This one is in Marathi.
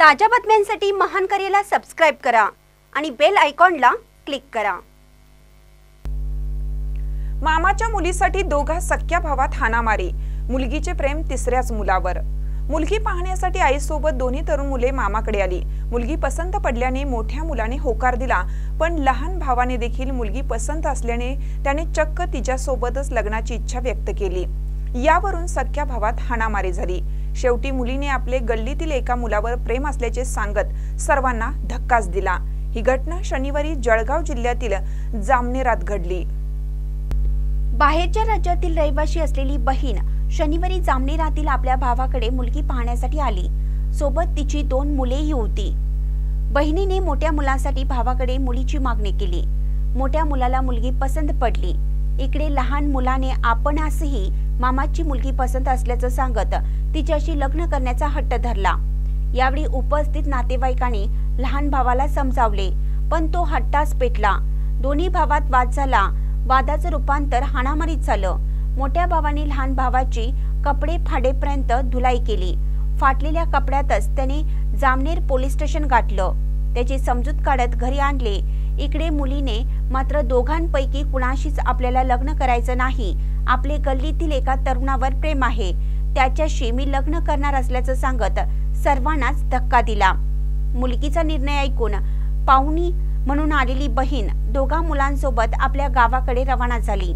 ताज्या बातम्यांसाठी महान करेला सबस्क्राइब करा आणि बेल आयकॉनला क्लिक करा। मामाच्या मुलीसाठी दोघा सख्या भावात हाणामारी, मुलगीचे प्रेम तिसऱ्याच मुलावर। मुलगी पाहण्यासाठी आईसोबत दोन्ही तरुण मुले मामाकडे आली। मुलगी पसंत पडल्याने मोठ्या मुलाने होकार दिला, पण लहान भावाने देखील मुलगी पसंत असल्याने त्याने चक्क तिच्यासोबतच लग्नाची इच्छा व्यक्त केली। यावरून सख्या भावात हाणामारी झाली। शेवटी मुलीने आपले गल्लीतील एका मुलावर प्रेम असल्याचे सांगत सर्वांना धक्काच दिला। ही घटना शनिवारी जळगाव जिल्ह्यातील जामनेरात घडली। बाहेरच्या राज्यातील रहिवासी असलेली बहीण शनिवारी जामनेरातील आपल्या भावाकडे मुलगी पाहण्यासाठी आली। सोबत तिची 2 मुलेही होती। बहिणीने मोठ्या मुलासाठी भावाकडे मुलीची मागणी केली। मोठ्या मुलाला मुलगी पसंत पडली। इकडे लहान मुलाने आपणासही मामाची मुलगी पसंत असल्याचं सांगत तिच्याशी लग्न करण्याचा हट्ट धरला। यावेळी उपस्थित नातेवाईकांनी लहान भावाला समजावले, पण तो हट्टास पेटला। दोन्ही भावात वाद झाला। वादाचं रूपांतर हाणामारीत झालं। मोठ्या भावाने लहान भावाची कपडे फाडेपर्यंत धुलाई केली। फाटलेल्या कपड्यातच त्याने जामनेर पोलीस स्टेशन गाठलं। त्याची समजूत काढत घरी आणले। इकडे मुलीने मात्र दोघांपैकी कुणाशीच आपल्याला लग्न करायचं नाही, आपले गल्लीतील एका तरुणावर प्रेम आहे, त्याच्याशी मी लग्न करणार असल्याचं सांगत सर्वांनाच धक्का दिला। मुलगीचा निर्णय ऐकून पाहुणी म्हणून आलेली बहीण दोघा मुलांसोबत आपल्या गावाकडे रवाना झाली।